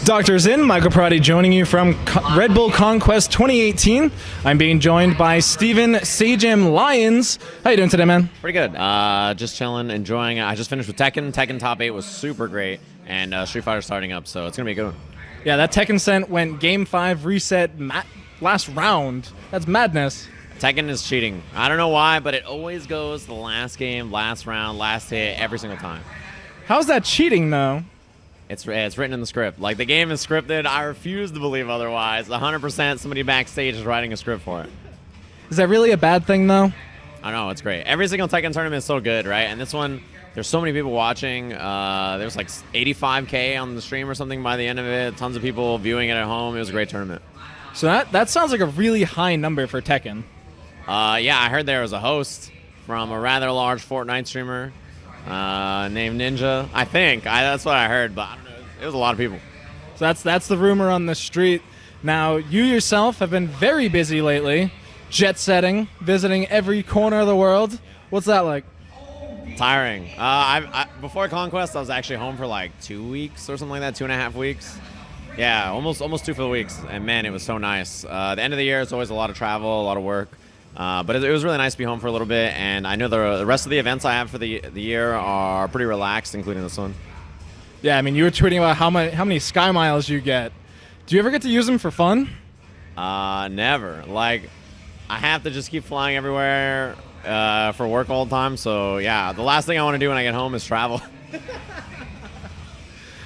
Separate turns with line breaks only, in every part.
Doctors in, Michael Perrotti joining you from Red Bull Conquest 2018. I'm being joined by Steven Sajam Lyons. How you doing today, man?
Pretty good. Just chilling, enjoying it. I just finished with Tekken. Tekken Top 8 was super great, and Street Fighter starting up, so it's going to be a good one.
Yeah, that Tekken Cent went Game 5 reset last round. That's madness.
Tekken is cheating. I don't know why, but it always goes the last game, last round, last hit, every single time.
How's that cheating, though?
It's written in the script. Like, the game is scripted. I refuse to believe otherwise. 100% somebody backstage is writing a script for it.
Is that really a bad thing, though?
I know, it's great. Every single Tekken tournament is so good, right? And this one, there's so many people watching. There's like 85K on the stream or something by the end of it. Tons of people viewing it at home. It was a great tournament.
So that sounds like a really high number for Tekken.
Yeah, I heard there was a host from a rather large Fortnite streamer named Ninja. I think. That's what I heard, but I don't know. It was a lot of people.
So that's the rumor on the street. Now, you yourself have been very busy lately, jet-setting, visiting every corner of the world. What's that like?
Tiring. Before Conquest, I was actually home for like 2 weeks or something like that, 2.5 weeks. Yeah, almost 2 full weeks. And man, it was so nice. The end of the year, it's always a lot of travel, a lot of work. But it was really nice to be home for a little bit. And I know the rest of the events I have for the year are pretty relaxed, including this one. Yeah,
I mean, you were tweeting about how many Sky Miles you get. Do you ever get to use them for fun?
Never. Like, I have to just keep flying everywhere for work all the time. So, yeah, the last thing I want to do when I get home is travel.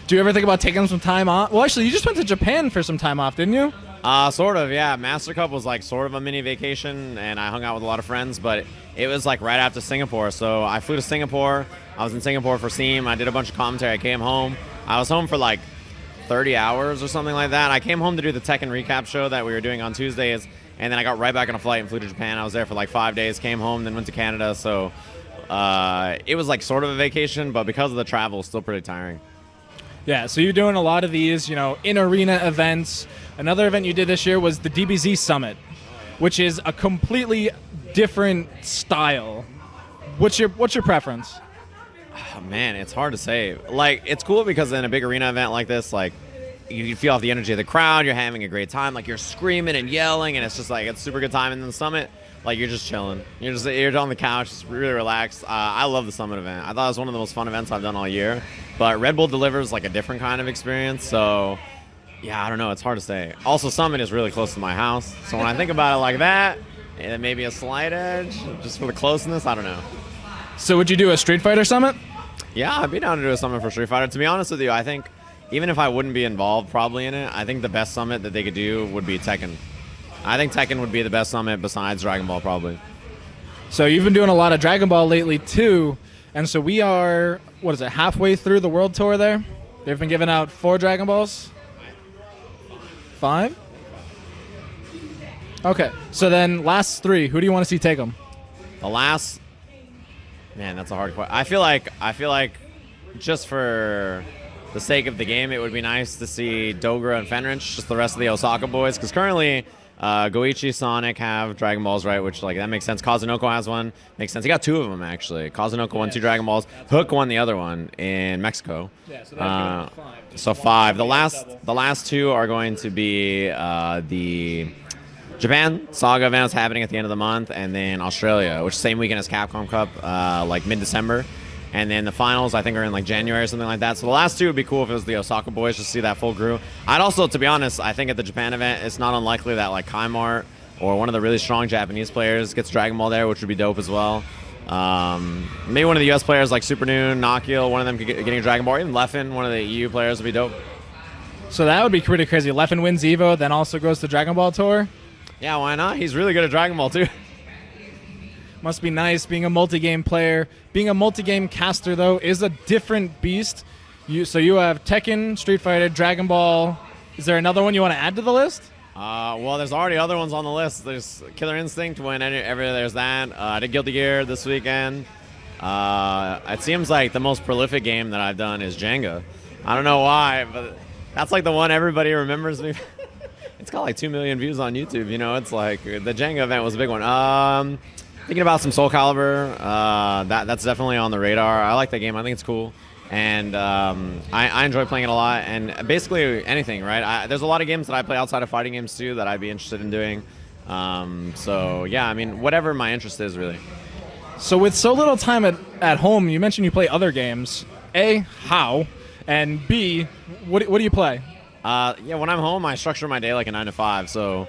Do you ever think about taking some time off? Well, actually, you just went to Japan for some time off, didn't you?
Sort of, yeah. Master Cup was like sort of a mini vacation, and I hung out with a lot of friends, but it was like right after Singapore. So I flew to Singapore. I was in Singapore for SEAM. I did a bunch of commentary. I came home. I was home for like 30 hours or something like that. I came home to do the Tekken recap show that we were doing on Tuesdays, and then I got right back on a flight and flew to Japan. I was there for like 5 days, came home, then went to Canada. So it was like sort of a vacation, but because of the travel, it's still pretty tiring.
Yeah, so you're doing a lot of these, in-arena events. Another event you did this year was the DBZ Summit, which is a completely different style. What's your preference?
Oh, man, it's hard to say. Like, it's cool because in a big arena event like this, like, you can feel off the energy of the crowd. You're having a great time. Like, you're screaming and yelling, and it's just like, it's a super good time. And then the Summit, like, you're just chilling. You're on the couch, just really relaxed. I love the Summit event. I thought it was one of the most fun events I've done all year. But Red Bull delivers, like, a different kind of experience. So, yeah, I don't know. It's hard to say. Also, Summit is really close to my house. So when I think about it like that, and maybe a slight edge, just for the closeness, I don't know.
So would you do a Street Fighter Summit?
Yeah, I'd be down to do a Summit for Street Fighter. To be honest with you, I think even if I wouldn't be involved probably in it, I think the best Summit that they could do would be Tekken. I think Tekken would be the best Summit besides Dragon Ball probably.
So you've been doing a lot of Dragon Ball lately too, and so we are, halfway through the World Tour there? They've been giving out 4 Dragon Balls? 5? Okay, so then last 3, who do you want to see take them?
The last... Man, that's a hard question. I feel like just for the sake of the game, it would be nice to see Dogra and Fenrich, just the rest of the Osaka boys, because currently Goichi, Sonic have Dragon Balls, right? Which, like, that makes sense. Kazunoko has one. Makes sense. He got 2 of them, actually. Kazunoko won 2 Dragon Balls. Hook won the other one in Mexico.
Yeah, so that's 5.
So 5. The last 2 are going to be the Japan Saga event is happening at the end of the month, and then Australia, which is the same weekend as Capcom Cup, like mid-December. And then the finals, I think, are in like January or something like that. So the last 2 would be cool if it was the Osaka boys, just to see that full crew. I'd also, to be honest, I think at the Japan event, it's not unlikely that like Kaimart or one of the really strong Japanese players gets Dragon Ball there, which would be dope as well. Maybe one of the US players like Super Noon, Nakil, one of them getting a Dragon Ball. Or even Leffen, one of the EU players, would be dope.
So that would be pretty crazy. Leffen wins EVO, then also goes to Dragon Ball Tour.
Yeah, why not? He's really good at Dragon Ball too.
Must be nice being a multi-game player. Being a multi-game caster, though, is a different beast. So you have Tekken, Street Fighter, Dragon Ball. Is there another one you want to add to the list?
Well, there's already other ones on the list. There's Killer Instinct, whenever there's that. I did Guilty Gear this weekend. It seems like the most prolific game that I've done is Jenga. I don't know why, but that's like the one everybody remembers me. It's got like 2 million views on YouTube. It's like the Jenga event was a big one. Thinking about some Soul Calibur. That's definitely on the radar. I like that game. I think it's cool. and I enjoy playing it a lot. And basically anything, right? There's a lot of games that I play outside of fighting games too that I'd be interested in doing. So yeah, I mean, whatever my interest is, really.
So with so little time at home, you mentioned you play other games. A, how? And B, what do you play?
Yeah, when I'm home, I structure my day like a 9 to 5. So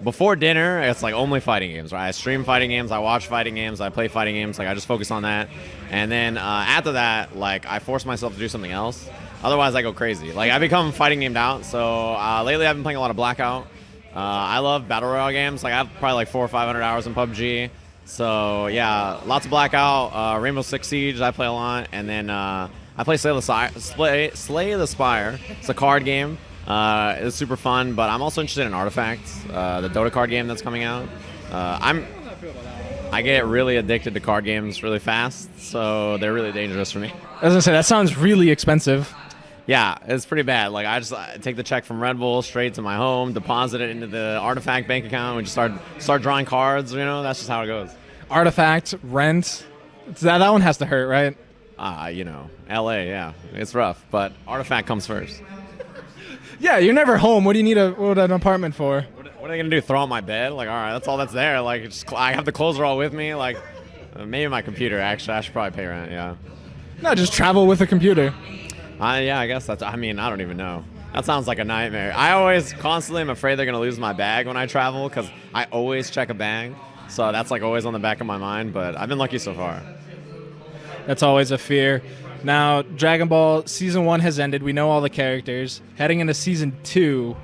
before dinner, it's like only fighting games, right? I stream fighting games, I watch fighting games, I play fighting games. Like I just focus on that. And then after that, like I force myself to do something else. Otherwise, I go crazy. Like I become fighting gamed out. So lately, I've been playing a lot of Blackout. I love battle royale games. Like I have probably like 400 or 500 hours in PUBG. So yeah, lots of Blackout. Rainbow Six Siege, I play a lot. And then I play Slay the Spire. It's a card game. It's super fun, but I'm also interested in Artifacts, the Dota card game that's coming out. I get really addicted to card games really fast, so they're really dangerous for me.
I was gonna say, that sounds really expensive.
Yeah, it's pretty bad. Like I just take the check from Red Bull straight to my home, deposit it into the Artifact bank account, and just start drawing cards. You know, that's just how it goes.
Artifact, rent, that one has to hurt, right?
You know, LA, yeah, it's rough, but Artifact comes first.
Yeah, you're never home. What do you need an apartment for?
What are they gonna do? Throw out my bed? Like, all right, that's all that's there. Like, I have the clothes are all with me. Like, maybe my computer. Actually, I should probably pay rent. Yeah.
No, just travel with a computer.
Yeah, I guess that's. I mean, I don't even know. That sounds like a nightmare. I always constantly am afraid they're gonna lose my bag when I travel because I always check a bag. So that's like always on the back of my mind. But I've been lucky so far.
That's always a fear. Now, Dragon Ball Season 1 has ended. We know all the characters. Heading into Season 2,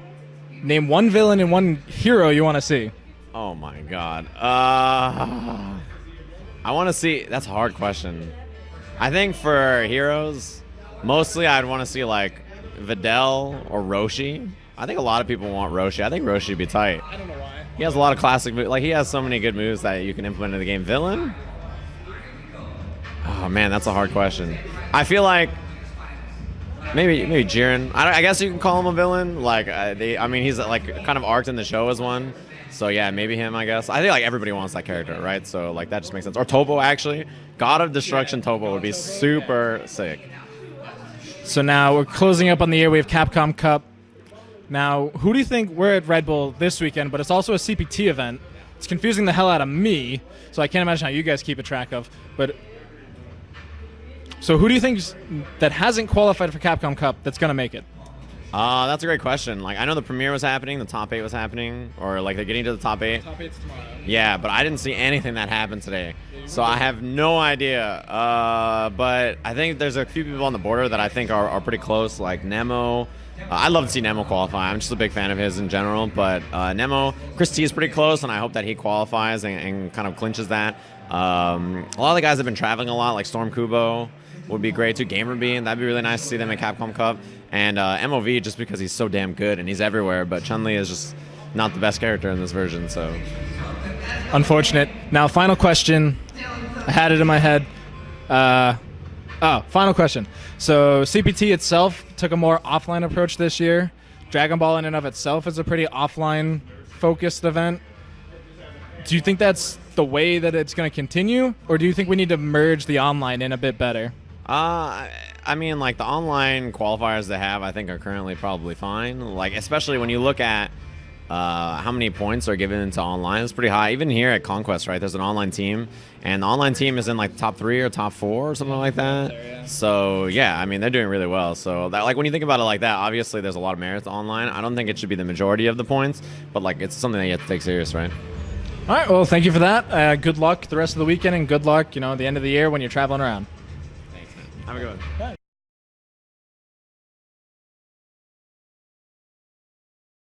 name one villain and one hero you want to see.
Oh, my God. I want to see... That's a hard question. I think for heroes, mostly I'd want to see, like, Videl or Roshi. I think a lot of people want Roshi. I think Roshi would be tight.
I don't know why.
He has a lot of classic moves. Like, he has so many good moves that you can implement in the game. Villain? Oh, man, that's a hard question. I feel like maybe Jiren. I guess you can call him a villain. Like I mean, he's like kind of arced in the show as one. So yeah, maybe him. I guess I think like everybody wants that character, right? So like that just makes sense. Or Topo, actually, God of Destruction. Topo would be super sick.
So now we're closing up on the year. We have Capcom Cup. Now, who do you think we're at Red Bull this weekend? But it's also a CPT event. It's confusing the hell out of me. So I can't imagine how you guys keep a track of. But so who do you think that hasn't qualified for Capcom Cup that's going to make it?
That's a great question. Like, I know the premiere was happening, the top 8 was happening, or like they're getting to the top 8.
Top 8's tomorrow.
Yeah, but I didn't see anything that happened today. So I have no idea. But I think there's a few people on the border that I think are pretty close, like Nemo. I'd love to see Nemo qualify. I'm just a big fan of his in general. But Nemo, Chris T is pretty close, and I hope that he qualifies and kind of clinches that. A lot of the guys have been traveling a lot, like Storm Kubo would be great too. Gamer Bean, that'd be really nice to see them at Capcom Cup. And MOV, just because he's so damn good and he's everywhere. But Chun-Li is just not the best character in this version, so.
Unfortunate. Now, final question. I had it in my head. Final question. So CPT itself took a more offline approach this year. Dragon Ball in and of itself is a pretty offline-focused event. Do you think that's the way that it's going to continue, or do you think we need to merge the online in a bit better?
I mean, like, the online qualifiers they have, I think, are currently probably fine. Like, especially when you look at how many points are given to online, it's pretty high. Even here at Conquest, right, there's an online team, and the online team is in, like, top 3 or top 4 or something like that. So, yeah, I mean, they're doing really well. So, that, like, when you think about it like that, obviously there's a lot of merit to online. I don't think it should be the majority of the points, but, like, it's something that you have to take serious, right?
All right, well, thank you for that. Good luck the rest of the weekend, and good luck, at the end of the year when you're traveling around.
Thanks, man. Have a good one. Bye.